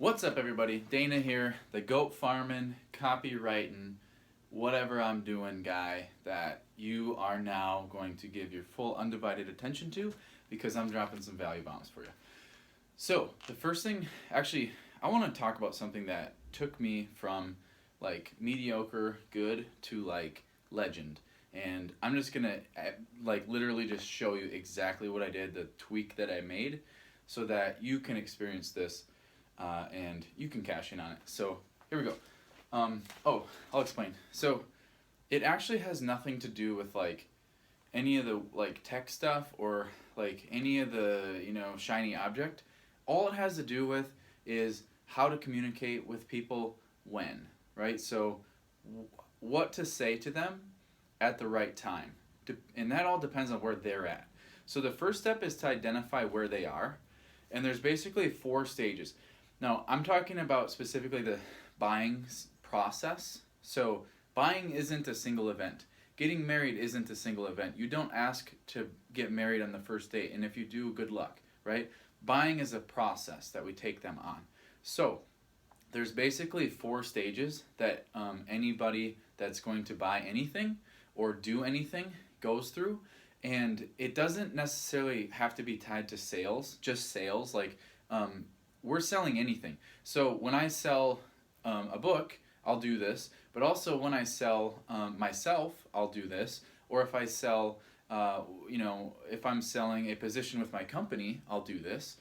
What's up, everybody? Dana here, the goat farming, copywriting, whatever I'm doing guy that you are now going to give your full undivided attention to because I'm dropping some value bombs for you. So, the first thing, actually, I want to talk about something that took me from like mediocre, good to like legend. And I'm just gonna like literally just show you exactly what I did, the tweak that I made, so that you can experience this and you can cash in on it. So here we go. I'll explain. So it actually has nothing to do with like any of the like tech stuff or like any of the shiny object. All it has to do with is how to communicate with people when, right? So what to say to them at the right time. And that all depends on where they're at. So the first step is to identify where they are. And there's basically 4 stages. Now, I'm talking about specifically the buying process. So buying isn't a single event. Getting married isn't a single event. You don't ask to get married on the first date. And if you do, good luck, right? Buying is a process that we take them on. So there's basically 4 stages that anybody that's going to buy anything or do anything goes through, and it doesn't necessarily have to be tied to sales, just sales. Like we're selling anything. So when I sell a book, I'll do this, but also when I sell myself, I'll do this, or if I sell if I'm selling a position with my company, I'll do this.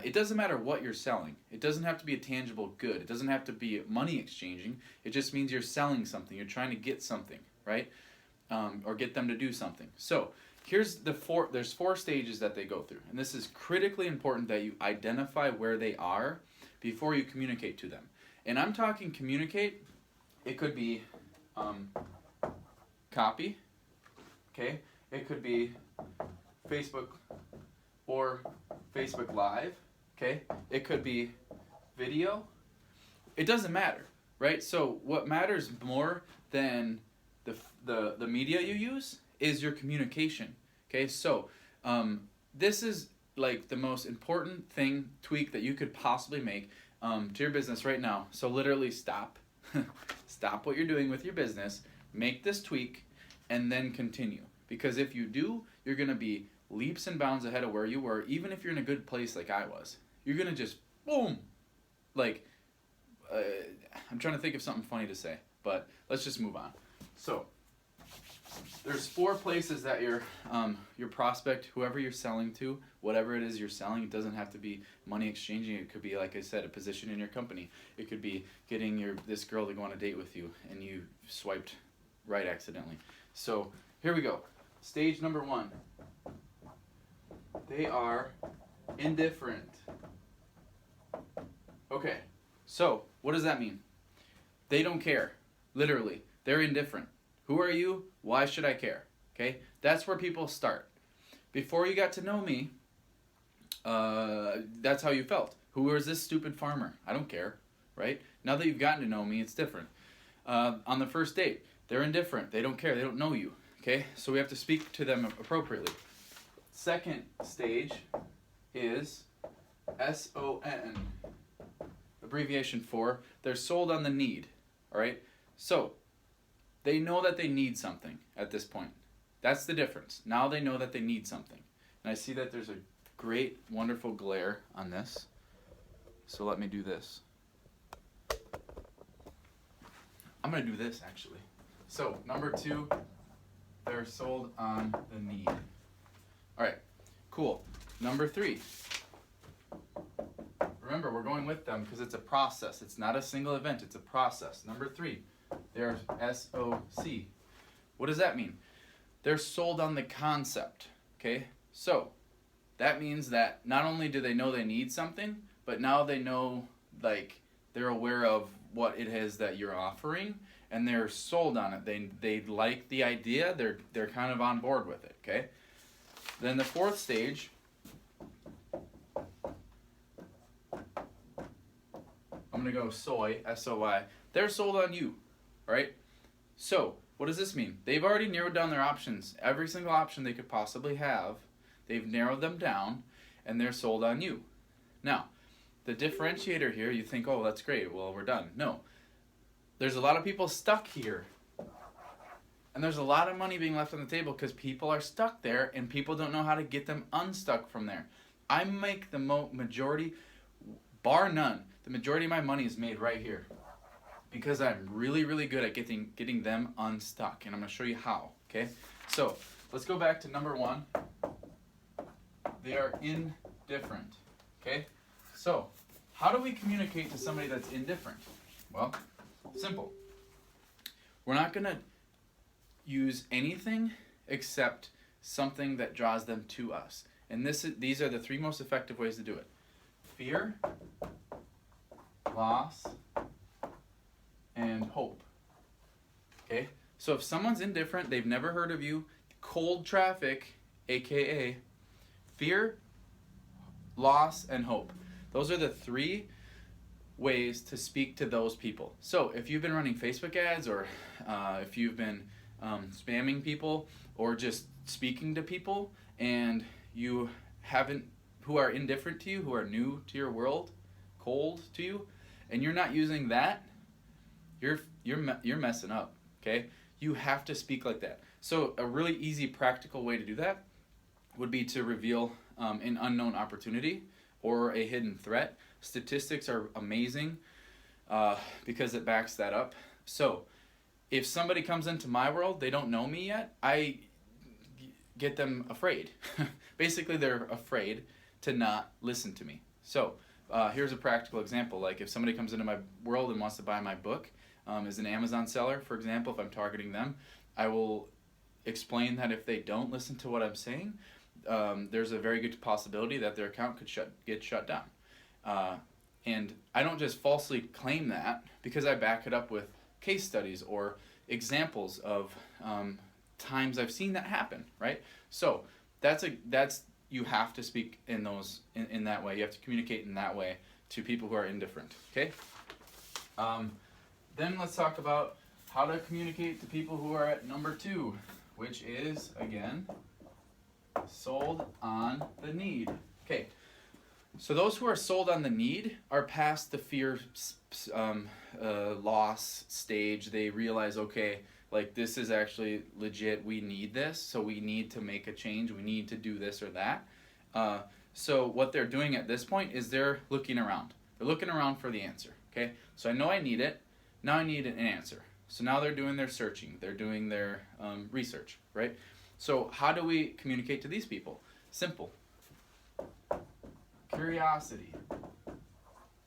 It doesn't matter what you're selling. It doesn't have to be a tangible good. It doesn't have to be money exchanging. It just means you're selling something. You're trying to get something, right? Or get them to do something. So here's there's 4 stages that they go through. And this is critically important that you identify where they are before you communicate to them. And I'm talking communicate. It could be copy, okay? It could be Facebook or Facebook Live, okay? It could be video. It doesn't matter, right? So what matters more than the media you use is your communication, okay? So this is like the most important tweak that you could possibly make to your business right now. So literally stop stop what you're doing with your business, make this tweak, and then continue. Because if you do, you're going to be leaps and bounds ahead of where you were. Even if you're in a good place like I was, you're going to just boom, like I'm trying to think of something funny to say, but let's just move on. So there's 4 places that your prospect, whoever you're selling to, whatever it is you're selling, it doesn't have to be money exchanging. It could be, like I said, a position in your company. It could be getting this girl to go on a date with you and you swiped right accidentally. So here we go. Stage number 1. They are indifferent. Okay, so what does that mean? They don't care, literally. They're indifferent. Who are you? Why should I care? Okay, that's where people start. Before you got to know me, that's how you felt. Who is this stupid farmer? I don't care, right? Now that you've gotten to know me, it's different. On the first date, they're indifferent. They don't care. They don't know you. Okay, so we have to speak to them appropriately. Second stage is SON, abbreviation for they're sold on the need. All right, so they know that they need something at this point. That's the difference. Now they know that they need something. And I see that there's a great, wonderful glare on this. So let me do this. I'm going to do this, actually. So, number 2, they're sold on the need. All right, cool. Number 3. Remember, we're going with them because it's a process. It's not a single event. It's a process. Number 3. They're SOC. What does that mean? They're sold on the concept, okay? So that means that not only do they know they need something, but now they know, like, they're aware of what it is that you're offering, and they're sold on it. They like the idea. They're kind of on board with it, okay? Then the 4th stage, I'm going to go soy, SOY. They're sold on you. Right? So, what does this mean? They've already narrowed down their options. Every single option they could possibly have, they've narrowed them down, and they're sold on you. Now, the differentiator here, you think, oh, that's great, well, we're done. No. There's a lot of people stuck here. And there's a lot of money being left on the table because people are stuck there and people don't know how to get them unstuck from there. I make the majority, bar none, the majority of my money is made right here because I'm really, really good at getting them unstuck. And I'm going to show you how, okay? So let's go back to number 1. They are indifferent, okay? So how do we communicate to somebody that's indifferent? Well, simple. We're not going to use anything except something that draws them to us. And these are the 3 most effective ways to do it. Fear, loss, and hope. Okay? So if someone's indifferent, they've never heard of you, cold traffic, aka fear, loss, and hope. Those are the 3 ways to speak to those people. So if you've been running Facebook ads, or if you've been spamming people, or just speaking to people, and you haven't, who are indifferent to you, who are new to your world, cold to you, and you're not using that, you're messing up. Okay, you have to speak like that. So a really easy, practical way to do that would be to reveal an unknown opportunity or a hidden threat. Statistics are amazing because it backs that up. So if somebody comes into my world, they don't know me yet, I get them afraid. Basically, they're afraid to not listen to me. So here's a practical example. Like if somebody comes into my world and wants to buy my book, as an Amazon seller, for example, if I'm targeting them, I will explain that if they don't listen to what I'm saying, there's a very good possibility that their account could get shut down. And I don't just falsely claim that, because I back it up with case studies or examples of times I've seen that happen, right? So that's you have to speak in that way. You have to communicate in that way to people who are indifferent. Okay. Then let's talk about how to communicate to people who are at number 2, which is, again, sold on the need. Okay. So those who are sold on the need are past the fear loss stage. They realize, okay, like this is actually legit. We need this, so we need to make a change. We need to do this or that. So what they're doing at this point is they're looking around. They're looking around for the answer. Okay, so I know I need it. Now I need an answer. So now they're doing their searching. They're doing their research, right? So how do we communicate to these people? Simple. Curiosity.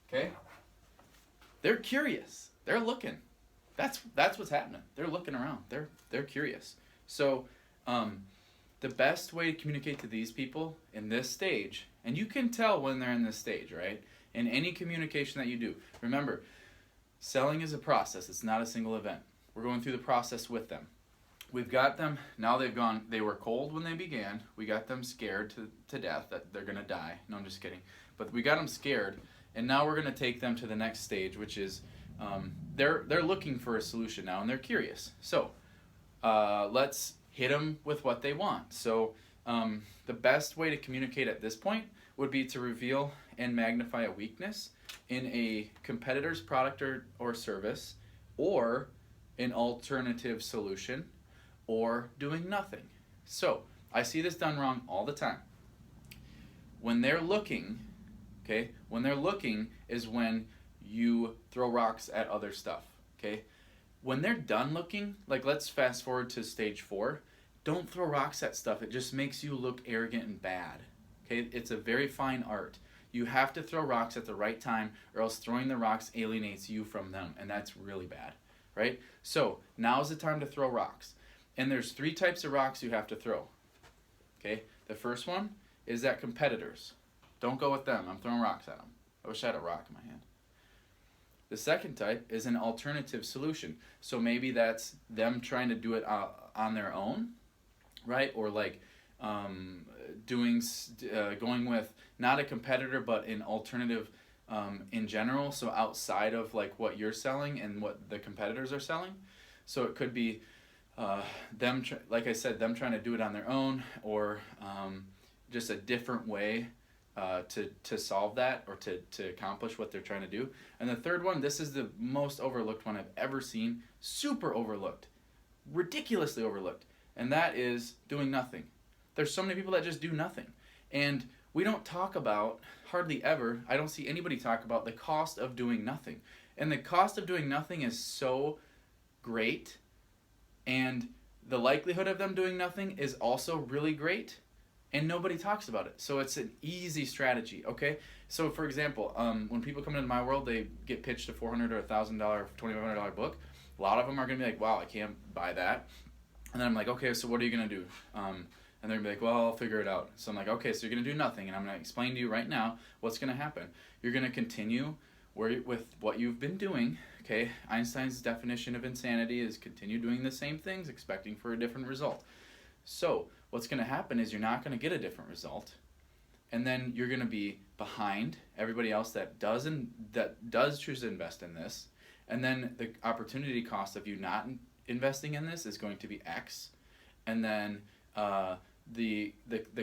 Okay? They're curious. They're looking. That's what's happening. They're looking around. They're curious. So the best way to communicate to these people in this stage, and you can tell when they're in this stage, right? In any communication that you do. Remember, selling is a process. It's not a single event. We're going through the process with them. We've got them, now they were cold when they began. We got them scared to death that they're going to die. No, I'm just kidding. But we got them scared, and now we're going to take them to the next stage, which is they're looking for a solution now, and they're curious. So let's hit them with what they want. So the best way to communicate at this point would be to reveal and magnify a weakness in a competitor's product or service, or an alternative solution, or doing nothing. So I see this done wrong all the time. When they're looking, okay, when they're looking is when you throw rocks at other stuff, okay? When they're done looking, like let's fast forward to stage 4, don't throw rocks at stuff. It just makes you look arrogant and bad, okay? It's a very fine art. You have to throw rocks at the right time, or else throwing the rocks alienates you from them, and that's really bad, right? So now's the time to throw rocks. And there's 3 types of rocks you have to throw, okay? The first one is at competitors. Don't go with them. I'm throwing rocks at them. I wish I had a rock in my hand. The second type is an alternative solution. So maybe that's them trying to do it on their own, right? Or like going with not a competitor, but an alternative in general. So outside of like what you're selling and what the competitors are selling. So it could be like I said, them trying to do it on their own, or just a different way to solve that or to accomplish what they're trying to do. And the third one, this is the most overlooked one I've ever seen, super overlooked, ridiculously overlooked, and that is doing nothing. There's so many people that just do nothing. And we don't talk about, hardly ever, I don't see anybody talk about the cost of doing nothing. And the cost of doing nothing is so great, and the likelihood of them doing nothing is also really great, and nobody talks about it. So it's an easy strategy, okay? So for example, when people come into my world, they get pitched a $400 or $1,000, $2,500 book. A lot of them are going to be like, wow, I can't buy that. And then I'm like, okay, so what are you going to do? And they're going to be like, well, I'll figure it out. So I'm like, okay, so you're going to do nothing. And I'm going to explain to you right now what's going to happen. You're going to continue with what you've been doing, okay? Einstein's definition of insanity is continue doing the same things, expecting for a different result. So what's going to happen is you're not going to get a different result, and then you're going to be behind everybody else that does choose to invest in this, and then the opportunity cost of you not investing in this is going to be X, and then the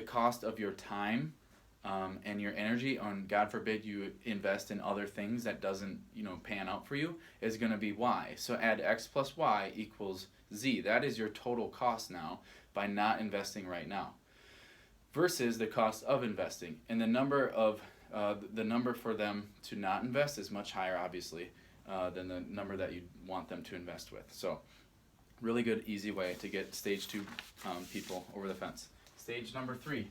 cost of your time and your energy on, God forbid you invest in other things that doesn't pan out for you, is going to be Y. So add X plus Y equals Z. That is your total cost now by not investing right now, versus the cost of investing. And the number for them to not invest is much higher, obviously, than the number that you want them to invest with. So really good, easy way to get stage 2 people over the fence. Stage number 3.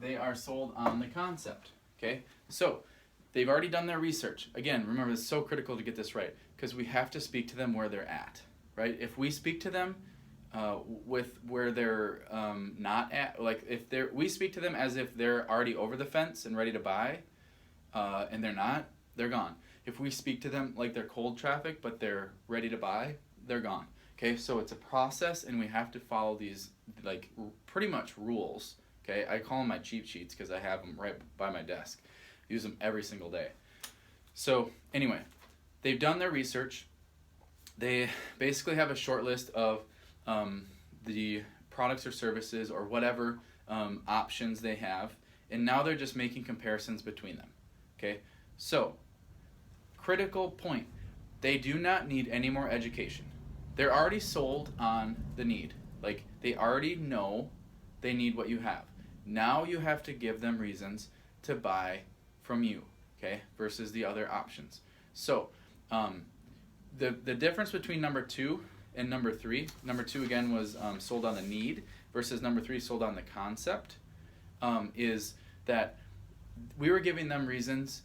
They are sold on the concept, okay? So they've already done their research. Again, remember, it's so critical to get this right, because we have to speak to them where they're at, right? If we speak to them with where they're not at, like we speak to them as if they're already over the fence and ready to buy, and they're not, they're gone. If we speak to them like they're cold traffic but they're ready to buy, they're gone. Okay, so it's a process, and we have to follow these pretty much rules. Okay, I call them my cheat sheets because I have them right by my desk. Use them every single day. So anyway, they've done their research. They basically have a short list of the products or services or whatever options they have, and now they're just making comparisons between them. Okay, so critical point: they do not need any more education. They're already sold on the need. Like, they already know they need what you have. Now you have to give them reasons to buy from you, okay, versus the other options. So the difference between number 2 and number 3, number 2 again was sold on the need, versus number 3 sold on the concept, is that we were giving them reasons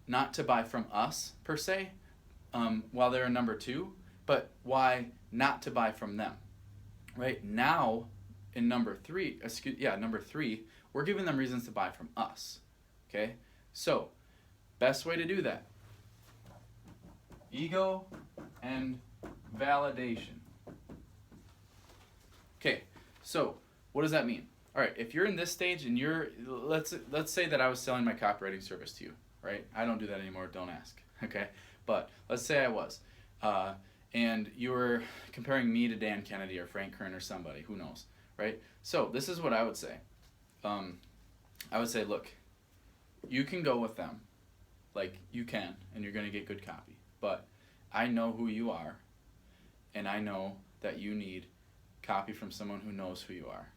not to buy from us per se while they're in number 2, but why not to buy from them. Right now, in number 3, we're giving them reasons to buy from us. Okay, so best way to do that: ego and validation. Okay, so what does that mean? All right, if you're in this stage and let's say that I was selling my copywriting service to you, right? I don't do that anymore. Don't ask. Okay, but let's say I was. And you were comparing me to Dan Kennedy or Frank Kern or somebody, who knows, right? So this is what I would say. I would say, look, you can go with them, like you can, and you're going to get good copy. But I know who you are, and I know that you need copy from someone who knows who you are,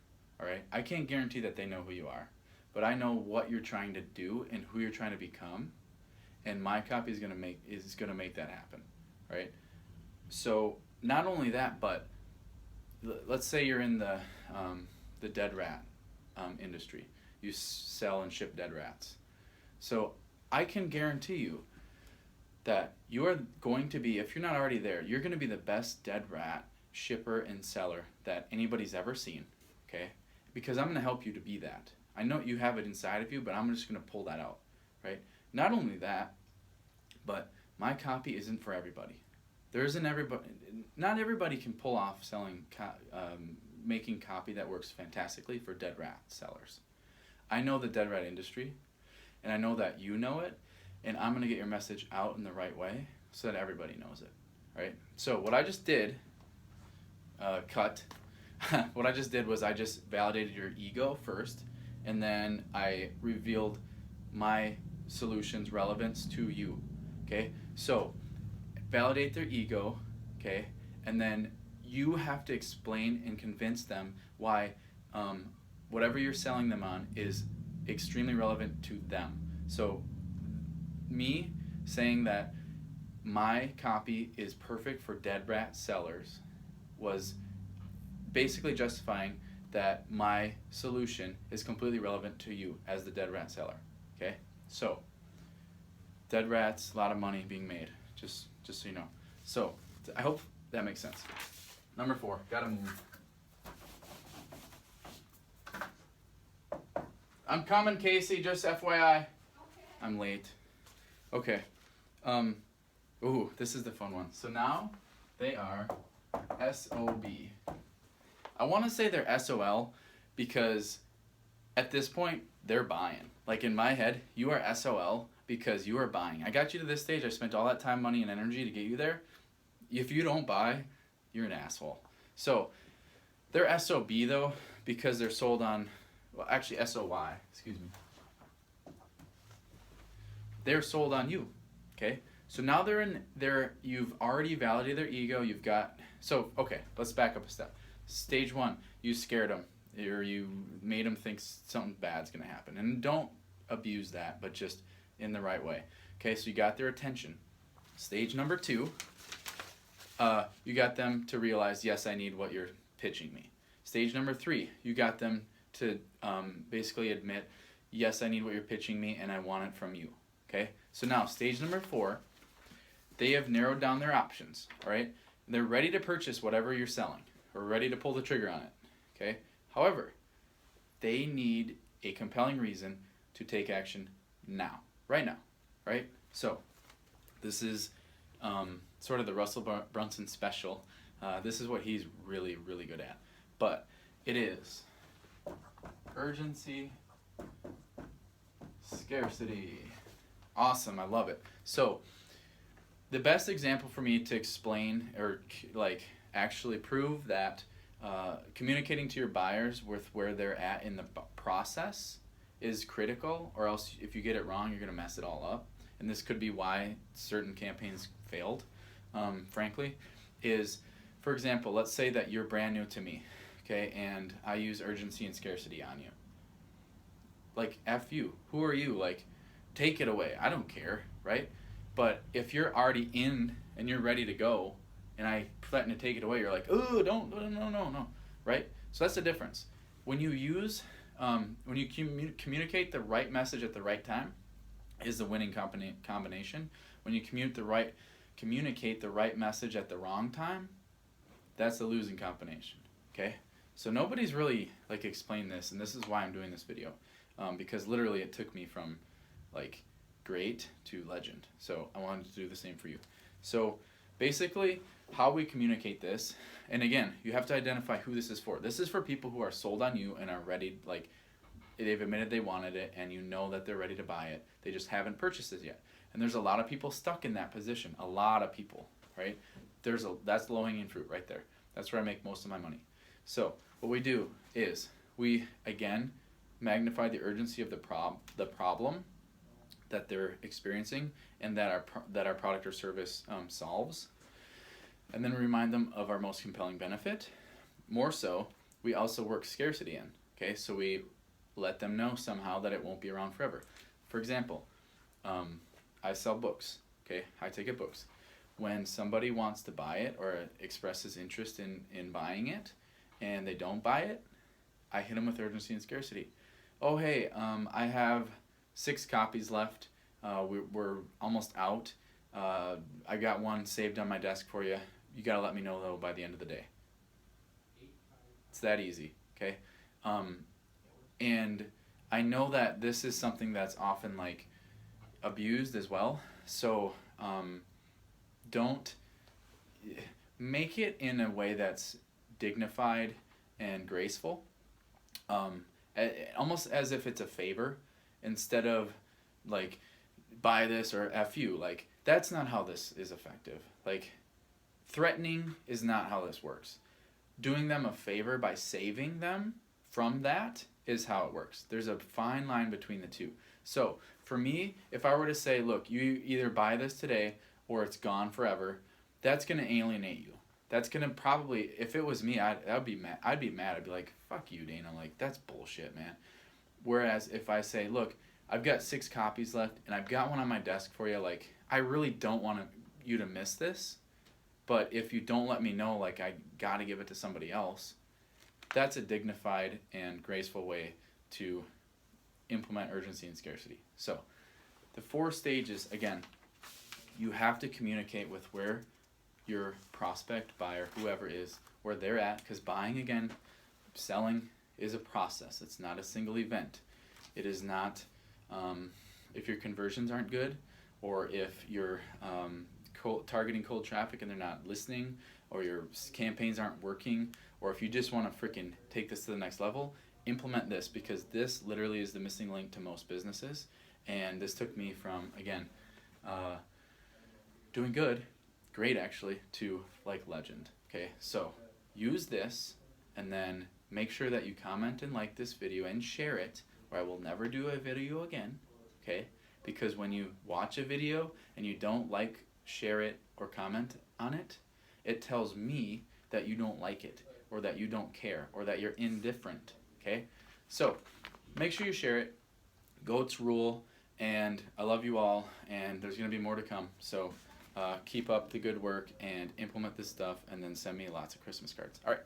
all right? I can't guarantee that they know who you are, but I know what you're trying to do and who you're trying to become, and my copy is going to make that happen, right? So not only that, but let's say you're in the dead rat industry. You sell and ship dead rats. So I can guarantee you that you are going to be, if you're not already there, you're going to be the best dead rat shipper and seller that anybody's ever seen, okay? Because I'm going to help you to be that. I know you have it inside of you, but I'm just going to pull that out, right? Not only that, but my copy isn't for everybody. There isn't everybody. Not everybody can pull off making copy that works fantastically for dead rat sellers. I know the dead rat industry, and I know that you know it, and I'm going to get your message out in the right way so that everybody knows it, right? So what I just did, cut, what I just did was I just validated your ego first, and then I revealed my solution's relevance to you. Okay, so validate their ego. Okay, and then you have to explain and convince them why whatever you're selling them on is extremely relevant to them. So me saying that my copy is perfect for dead rat sellers was basically justifying that my solution is completely relevant to you as the dead rat seller. Okay, so dead rats, a lot of money being made, just so you know. So I hope that makes sense. Number 4, gotta move. I'm coming, Casey, just FYI. Okay. I'm late. Okay. Ooh, this is the fun one. So now they are SOB. I want to say they're SOL because at this point they're buying. Like in my head, you are SOL because you are buying. I got you to this stage. I spent all that time, money, and energy to get you there. If you don't buy, you're an asshole. So they're SOB though because they're sold on, well, actually SOY, excuse me. They're sold on you, okay? So now you've already validated their ego, you've got, so, okay, let's back up a step. Stage 1, you scared them, or you made them think something bad's gonna happen. And don't abuse that, but just in the right way. Okay, so you got their attention. Stage number 2, you got them to realize, yes, I need what you're pitching me. Stage number 3, you got them to basically admit, yes, I need what you're pitching me and I want it from you. Okay, so now stage number 4, they have narrowed down their options, all right? They're ready to purchase whatever you're selling or ready to pull the trigger on it, okay? However, they need a compelling reason to take action now, right now, right? So this is sort of the Russell Brunson special. This is what he's really, really good at. But it is urgency, scarcity. Awesome, I love it. So the best example for me to explain or like actually prove that communicating to your buyers with where they're at in the process is critical, or else if you get it wrong, you're gonna mess it all up. And this could be why certain campaigns failed, frankly, is, for example, let's say that you're brand new to me, okay, and I use urgency and scarcity on you. Like, F you, who are you? Like, take it away, I don't care, right? But if you're already in and you're ready to go, and I threaten to take it away, you're like, oh, don't, no, right? So that's the difference. When you use, when you communicate the right message at the right time, is the winning combination. When you communicate the right message at the wrong time, that's the losing combination. Okay, so nobody's really like explained this, and this is why I'm doing this video, because literally it took me from like great to legend. So I wanted to do the same for you. So basically, how we communicate this, and again, you have to identify who this is for. This is for people who are sold on you and are ready, like they've admitted they wanted it, and you know that they're ready to buy it. They just haven't purchased it yet. And there's a lot of people stuck in that position. A lot of people, right? That's low-hanging fruit right there. That's where I make most of my money. So what we do is we, again, magnify the urgency of the problem that they're experiencing and that our product or service solves. And then remind them of our most compelling benefit. More so, we also work scarcity in. Okay, so we let them know somehow that it won't be around forever. For example, I sell books, okay, high-ticket books. When somebody wants to buy it or expresses interest in buying it and they don't buy it, I hit them with urgency and scarcity. Oh, hey, I have 6 copies left. We're almost out. I got one saved on my desk for you. You got to let me know, though, by the end of the day. It's that easy, okay? And I know that this is something that's often, like, abused as well. So don't make it in a way that's dignified and graceful, almost as if it's a favor instead of, like, buy this or F you. Like, that's not how this is effective. Like, threatening is not how this works. doing them a favor by saving them from that is how it works. There's a fine line between the two. So for me, if I were to say, look, you either buy this today or it's gone forever, that's going to alienate you. That's going to probably, if it was me, I'd be mad. I'd be like, fuck you, Dana. Like, that's bullshit, man. Whereas if I say, look, I've got 6 copies left and I've got one on my desk for you, like, I really don't want you to miss this, but if you don't let me know, like, I got to give it to somebody else, that's a dignified and graceful way to implement urgency and scarcity. So the 4 stages, again, you have to communicate with where your prospect, buyer, whoever is, where they're at, because buying, again, selling is a process. It's not a single event. It is not, if your conversions aren't good, or if you're targeting cold traffic and they're not listening, or your campaigns aren't working, or if you just want to freaking take this to the next level, implement this, because this literally is the missing link to most businesses. And this took me from, again, doing good, great actually, to like legend. Okay, so use this, and then make sure that you comment and like this video and share it, or I will never do a video again. Okay, because when you watch a video and you don't like, share it, or comment on it, it tells me that you don't like it, or that you don't care, or that you're indifferent. Okay, so make sure you share it. Goats rule, and I love you all, and there's going to be more to come. So keep up the good work and implement this stuff, and then send me lots of Christmas cards. All right.